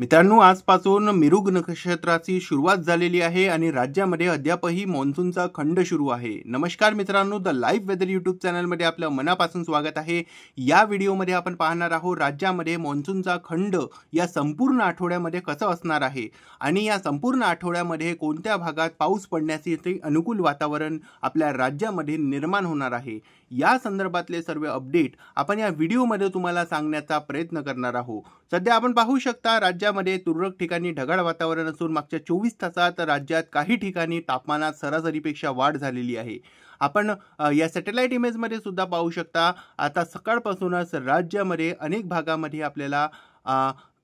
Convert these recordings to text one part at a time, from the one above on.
मित्रांनो, आजपासून मिरुग नक्षत्राची सुरुवात झालेली आहे आणि राज्यामध्ये अद्यापही मान्सूनचा खंड सुरू आहे. नमस्कार मित्रांनो, द लाईव्ह वेदर यूट्यूब चॅनलमध्ये आपलं मनापासून स्वागत आहे. या व्हिडिओमध्ये आपण पाहणार आहोत राज्यामध्ये मान्सूनचा खंड या संपूर्ण आठवड्यामध्ये कसं असणार आहे आणि या संपूर्ण आठवड्यामध्ये कोणत्या भागात पाऊस पडण्याचे अनुकूल वातावरण आपल्या राज्यामध्ये निर्माण होणार आहे. या संदर्भातले सर्व अपडेट आपण या व्हिडिओमध्ये तुम्हाला सांगण्याचा प्रयत्न करणार आहोत. सध्या आपण पाहू शकता राज्यामध्ये तुरळक ठिकाणी ढगाळ वातावरण असून मागच्या 24 तासात राज्यात काही ठिकाणी तापमानात सरासरीपेक्षा वाढ झालेली आहे. आपण या सॅटेलाइट इमेजमध्ये सुद्धा पाहू शकता. आता सकाळपासूनच राज्यामध्ये अनेक भागामध्ये आपल्याला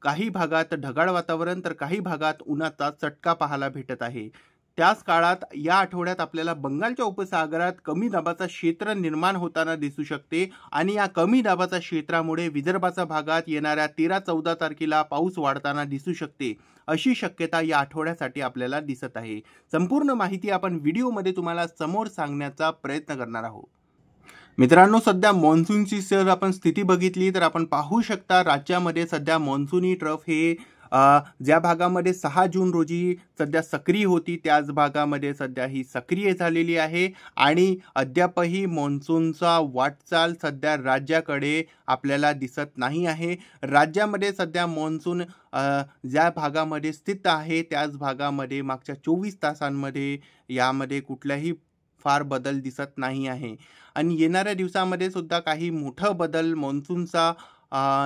काही भागात ढगाळ वातावरण तर काही भागात उन्हाचा चटका पाहायला भेटत आहे. त्याच काळात या आठवड्यात आपल्याला बंगालच्या उपसागरात कमी दाबाचा क्षेत्र निर्माण होताना दिसू शकते आणि या कमी दाबाच्या क्षेत्रामुळे विदर्भाच्या भागात येणाऱ्या 13-14 तारखेला पाऊस वाढताना दिसू शकते, अशी शक्यता या आठवड्यासाठी आपल्याला दिसत आहे. संपूर्ण माहिती आपण व्हिडिओमध्ये तुम्हाला समोर सांगण्याचा प्रयत्न करणार आहोत. मित्रांनो, सध्या मान्सूनची जर आपण स्थिती बघितली तर आपण पाहू शकता राज्यामध्ये सध्या मान्सूनी ट्रफ हे ज्या भागामध्ये 6 जून रोजी सध्या सक्रिय होती त्याच भागामध्ये सध्या ही सक्रिय झालेली आहे आणि अद्यापही मान्सूनचा वाटचाल सध्या राज्याकडे आपल्याला दिसत नाही आहे. राज्यामध्ये सध्या मान्सून ज्या भागामध्ये स्थित आहे त्याच भागामध्ये मागच्या 24 तासांमध्ये यामध्ये कुठल्याही फार बदल दिसत नाही आहे आणि येणाऱ्या दिवसामध्ये सुद्धा काही मोठा बदल मान्सूनचा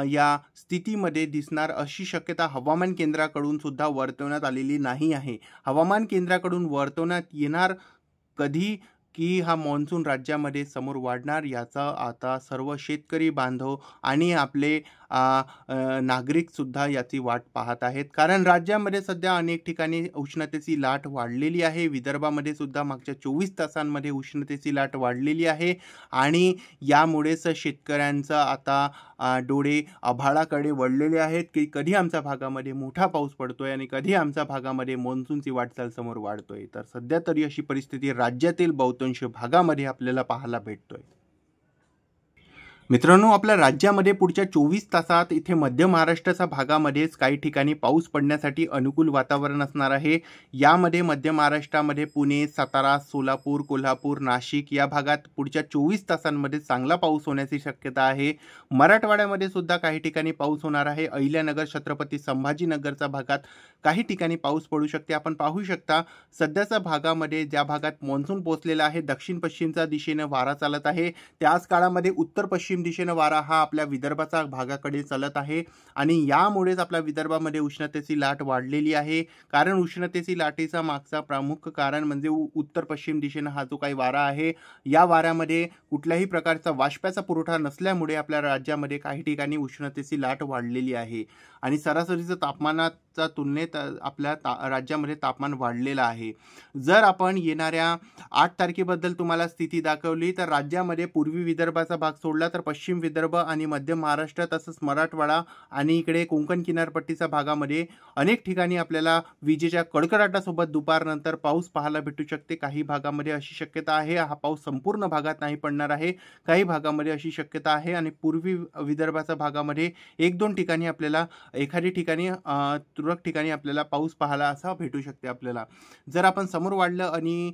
या स्थितीमध्ये दिसणार अशी शक्यता हवामान केंद्राकडून सुद्धा वर्तवण्यात आलेली नाही आहे. हवामान केंद्राकडून वर्तवण्यात येणार कधी की हा मान्सून राज्यामध्ये समोर वाढणार याचा आता सर्व शेतकरी बांधव आणि आपले नागरिक सुद्धा याची वाट पाहत आहेत. कारण राज्यामध्ये सध्या अनेक ठिकाणी उष्णतेची लाट वाढलेली आहे. विदर्भामध्ये सुद्धा मागच्या 24 तासांमध्ये उष्णतेची लाट वाढलेली आहे आणि यामुळेच शेतकऱ्यांचं आता डोळे आभाळाकडे वळलेले आहेत की कधी आमच्या भागामध्ये मोठा पाऊस पडतोय आणि कधी आमच्या भागामध्ये मान्सूनची वाटचाल समोर वाढतोय. तर सध्या तरी अशी परिस्थिती राज्यातील बहुतांश भागामध्ये आपल्याला पाहायला भेटतोय. मित्रांनो, आपल्या राज्यामध्ये पुढच्या 24 तासात इथे मध्य महाराष्ट्राच्या भागामध्येच काही ठिकाणी पाऊस पडण्यासाठी अनुकूल वातावरण असणार आहे. यामध्ये मध्य महाराष्ट्रामध्ये पुणे, सातारा, सोलापूर, कोल्हापूर, नाशिक या भागात पुढच्या 24 तासांमध्ये चांगला पाऊस होण्याची शक्यता आहे. मराठवाड्यामध्ये सुद्धा काही ठिकाणी पाऊस होणार आहे. अहिल्यानगर, छत्रपती संभाजीनगरच्या भागात काही ठिकाणी पाऊस पडू शकते. आपण पाहू शकता सध्याच्या भागामध्ये ज्या भागात मान्सून पोहोचलेला आहे दक्षिण पश्चिमच्या दिशेने वारा चालत आहे. त्याच काळामध्ये उत्तर पश्चिम दिशेने वारा हा आपल्या विदर्भाच्या भागाकडे चालत आहे आणि यामुळेच आपल्या विदर्भामध्ये उष्णतेची लाट वाढलेली आहे. कारण उष्णतेची लाटेचा मागचा प्रमुख कारण म्हणजे उत्तर पश्चिम दिशेने हा जो काही वारा आहे या वाऱ्यामध्ये कुठल्याही प्रकारचा वाष्पाचा पुरवठा नसल्यामुळे आपल्या राज्यामध्ये काही ठिकाणी उष्णतेची लाट वाढलेली आहे आणि सरासरीचं तापमानाच्या तुलनेत आपल्या राज्यामध्ये तापमान वाढलेलं आहे. जर आपण येणाऱ्या 8 तारखेबद्दल तुम्हाला स्थिती दाखवली तर राज्यामध्ये पूर्वी विदर्भाचा भाग सोडला तर पश्चिम विदर्भ आणि मध्य महाराष्ट्र तसंच मराठवाडा आणि इकडे कोकण किनारपट्टीच्या भागामध्ये अनेक ठिकाणी आपल्याला विजेच्या कडकडाटासोबत दुपारनंतर पाऊस पाहायला भेटू शकते. काही भागामध्ये अशी शक्यता आहे. हा पाऊस संपूर्ण भागात नाही पडणार आहे. काही भागामध्ये अशी शक्यता आहे आणि पूर्वी विदर्भाच्या भागामध्ये 1-2 ठिकाणी आपल्याला एखादी ठिकाणी तुरळक ठिकाणी आपल्याला पाऊस पाहायला असा भेटू शकते आपल्याला. जर आपण समोर वाढलं आणि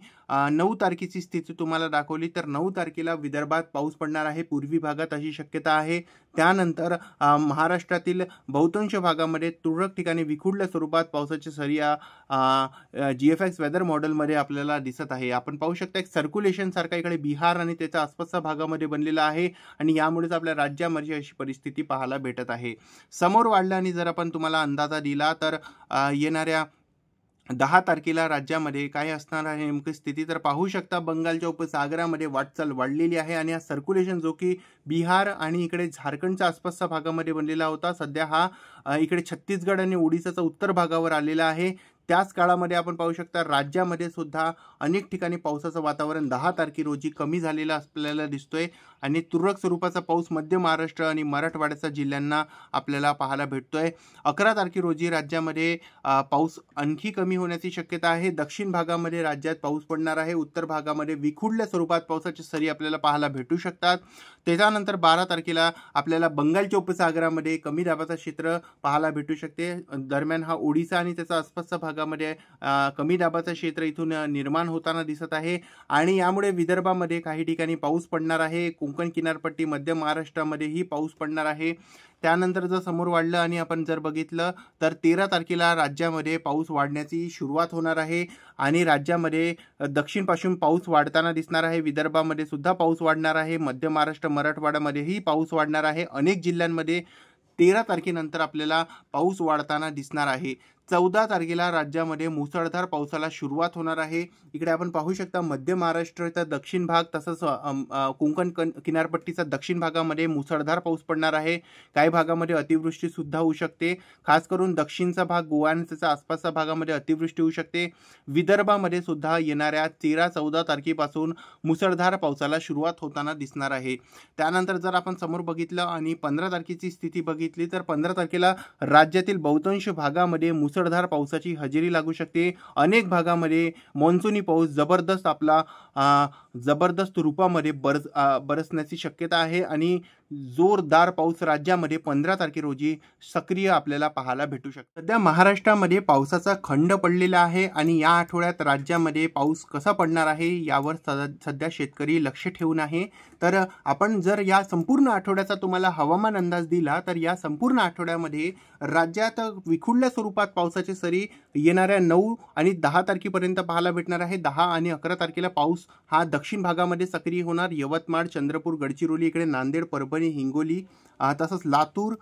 9 तारखेची स्थिती तुम्हाला दाखवली तर 9 तारखेला विदर्भात पाऊस पडणार आहे. पूर्वी भागात अशी शक्यता आहे. त्यानंतर महाराष्ट्रातील बहुतांश भागामध्ये तुरळक ठिकाणी विखुरल्या स्वरूपात पावसाची सरी या GFX वेदर मॉडेलमध्ये आपल्याला दिसत आहे. आपण पाहू शकता एक सर्क्युलेशन सारखा इकडे बिहार आणि त्याच्या आसपासच्या भागामध्ये बनलेला आहे आणि यामुळेच आपल्या राज्यामध्ये अशी परिस्थिती पाहायला भेटत आहे. समोर वाढलं आणि जर आपण तुम्हाला अंदाजा दिला तर येणाऱ्या 10 तारखेला राज्यामध्ये काय असणार आहे नेमकी स्थिती तर पाहू शकता. बंगालच्या उपसागरामध्ये वाटचाल वाढलेली आहे आणि हा सर्क्युलेशन जो की बिहार आणि इकडे झारखंडच्या आसपासच्या भागामध्ये बनलेला होता सध्या हा इकडे छत्तीसगड आणि ओडिशाच्या उत्तर भागावर आलेला आहे. त्याच काळामध्ये आपण पाहू शकता राज्यामध्ये सुद्धा अनेक ठिकाणी पावसाचं वातावरण 10 तारखे रोजी कमी झालेलं आपल्याला दिसतोय आणि तुरळक स्वरूपाचा पाऊस मध्य महाराष्ट्र आणि मराठवाड्याच्या जिल्ह्यांना आपल्याला पाहायला भेटतोय. 11 तारखे रोजी राज्यामध्ये पाऊस आणखी कमी होण्याची शक्यता आहे. दक्षिण भागामध्ये राज्यात पाऊस पडणार आहे. उत्तर भागामध्ये विखुरल्या स्वरूपात पावसाची सरी आपल्याला पाहायला भेटू शकतात. त्याच्यानंतर 12 तारखेला आपल्याला बंगालच्या उपसागरामध्ये कमी दाबाचं क्षेत्र पाहायला भेटू शकते. दरम्यान हा ओडिसा आणि त्याच्या आसपासच्या भागामध्ये कमी दाबाचं क्षेत्र इथून निर्माण होताना दिसत आहे आणि यामुळे विदर्भामध्ये काही ठिकाणी पाऊस पडणार आहे. कोकण किनारपट्टी, मध्य महाराष्ट्रामध्येही पाऊस पडणार आहे. त्यानंतर जर समोर वाढलं आणि आपण जर बघितलं तर 13 तारखेला राज्यामध्ये पाऊस वाढण्याची सुरुवात होणार आहे आणि राज्यामध्ये दक्षिणपासून पाऊस वाढताना दिसणार आहे. विदर्भामध्ये सुद्धा पाऊस वाढणार आहे. मध्य महाराष्ट्र, मराठवाड्यामध्येही पाऊस वाढणार आहे. अनेक जिल्ह्यांमध्ये 13 तारखेनंतर आपल्याला पाऊस वाढताना दिसणार आहे. 14 तारखेला राज्यामध्ये मुसळधार पावसाला सुरुवात होणार आहे. इकडे आपण पाहू शकता मध्य महाराष्ट्राचा दक्षिण भाग तसंच कोकण किनारपट्टीचा दक्षिण भागामध्ये मुसळधार पाऊस पडणार आहे. काही भागामध्ये अतिवृष्टी सुद्धा होऊ शकते. खास करून दक्षिणचा भाग, गोवा आणि त्याच्या आसपासच्या भागामध्ये अतिवृष्टी होऊ शकते. विदर्भामध्ये सुद्धा येणाऱ्या 13-14 तारखेपासून मुसळधार पावसाला सुरुवात होताना दिसणार आहे. त्यानंतर जर आपण समोर बघितलं आणि 15 तारखेची स्थिती बघितली तर 15 तारखेला राज्यातील बहुतांश भागामध्ये मुसळधार पावसाची हजेरी लागू शकते. अनेक भागामध्ये मान्सूनी पाऊस जबरदस्त रूपामध्ये बरसण्याची शक्यता आहे आणि जोरदार पाऊस राज्यामध्ये 15 तारखे रोजी सक्रिय आपल्याला पाहायला भेटू शकतो. सध्या महाराष्ट्रामध्ये पावसाचा खंड पडलेला आहे आणि या आठवड्यात राज्यामध्ये पाऊस कसा पडणार आहे यावर सध्या शेतकरी लक्ष ठेवून आहे. तर आपण जर या संपूर्ण आठवड्याचा तुम्हाला हवामान अंदाज दिला तर या संपूर्ण आठवड्यामध्ये राज्यात विखुरल्या स्वरूपात पावसाची सरी येणाऱ्या 9 आणि 10 तारखेपर्यंत पाहायला भेटणार आहे. 10 आणि 11 तारखेला पाऊस हा दक्षिण भागामध्ये सक्रिय होणार. यवतमाळ, चंद्रपूर, गडचिरोली, इकडे नांदेड, परभणी, हिंगोली, तसंच लातूर,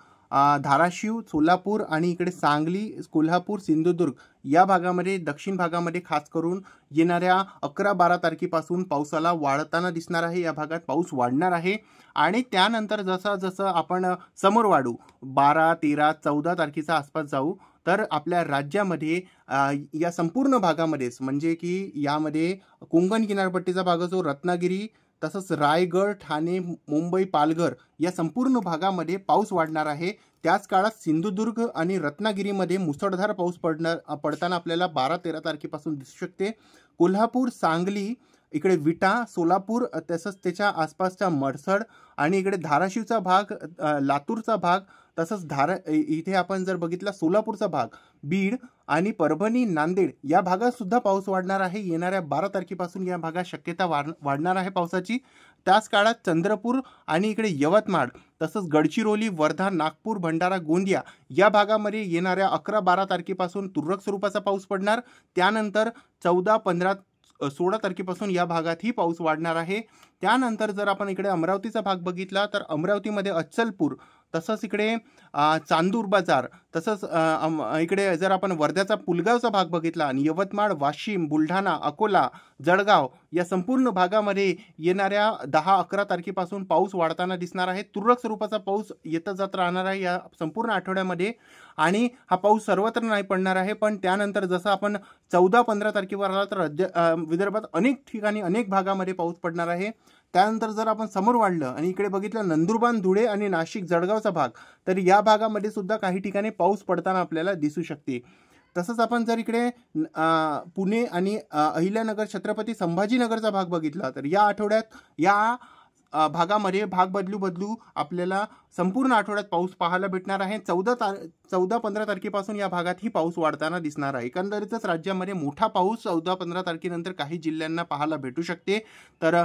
धाराशिव, सोलापूर आणि इकडे सांगली, कोल्हापूर, सिंधुदुर्ग या भागामध्ये, दक्षिण भागामध्ये खास करून येणाऱ्या 11-12 तारखेपासून पावसाला वाढताना दिसणार आहे. या भागात पाऊस वाढणार आहे आणि त्यानंतर जसं आपण समोर वाढू 12, 13, 14 तारखेच्या आसपास जाऊ तर आपल्या राज्यामध्ये या संपूर्ण भागामध्येच म्हणजे की यामध्ये कोकण किनारपट्टीचा भाग जो रत्नागिरी तसंच रायगड, ठाणे, मुंबई, पालघर या संपूर्ण भागामध्ये पाऊस वाढणार आहे. त्याच काळात सिंधुदुर्ग आणि रत्नागिरीमध्ये मुसळधार पाऊस पडताना आपल्याला 12-13 तारखेपासून दिसू शकते. कोल्हापूर, सांगली, इकडे विटा, सोलापूर तसंच त्याच्या आसपासचा मरसड आणि इकडे धाराशिवचा भाग, लातूरचा भाग तसंच इथे आपण जर बघितला सोलापूरचा भाग, बीड आणि परभणी, नांदेड या भागात सुद्धा पाऊस वाढणार आहे. येणाऱ्या 12 तारखेपासून या भागात शक्यता वाढणार आहे पावसाची. त्याच काळात चंद्रपूर आणि इकडे यवतमाळ तसंच गडचिरोली, वर्धा, नागपूर, भंडारा, गोंदिया या भागामध्ये येणाऱ्या 11-12 तारखेपासून तुरळक स्वरूपाचा पाऊस पडणार. त्यानंतर 14, 15, 16 तारखेपासून या भागातही पाऊस वाढणार आहे. त्यानंतर जर आपण इकडे अमरावतीचा भाग बघितला तर अमरावतीमध्ये अचलपूर तसंच इकडे चांदूर बाजार तसंच इकडे जर आपण वर्ध्याचा पुलगावचा भाग बघितला आणि यवतमाळ, वाशिम, बुलढाणा, अकोला, जळगाव या संपूर्ण भागामध्ये येणाऱ्या 10-11 तारखेपासून पाऊस वाढताना दिसणार आहे. तुरळक स्वरूपाचा पाऊस येत जात राहणार आहे या संपूर्ण आठवड्यामध्ये आणि हा पाऊस सर्वत्र नाही पडणार आहे. पण त्यानंतर जसं आपण 14-15 तारखेवर आला तर विदर्भात अनेक ठिकाणी अनेक भागामध्ये पाऊस पडणार आहे. त्यानंतर जर आपण समोर वाढलं आणि इकडे बघितलं नंदुरबार, धुळे आणि नाशिक, जळगावचा भाग तर या भागामध्ये सुद्धा काही ठिकाणी पाऊस पडताना आपल्याला दिसू शकते. तसंच आपण जर इकडे पुणे आणि अहिल्यानगर, छत्रपती संभाजीनगरचा भाग बघितला तर या आठवड्यात या भागामध्ये भाग बदलू आपल्याला संपूर्ण आठवड्यात पाऊस पाहायला भेटणार आहे. 14-15 तारखेपासून या भागातही पाऊस वाढताना दिसणार आहे. एकंदरीतच राज्यामध्ये मोठा पाऊस 14-15 तारखेनंतर काही जिल्ह्यांना पाहायला भेटू शकते. तर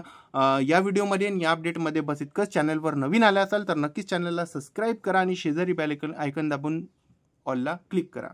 या व्हिडिओमध्ये आणि या अपडेटमध्ये बस इतकंच. चॅनलवर नवीन आला असाल तर नक्कीच चॅनलला सबस्क्राईब करा आणि शेजारी बेल आयकॉन दाबून ऑलला क्लिक करा.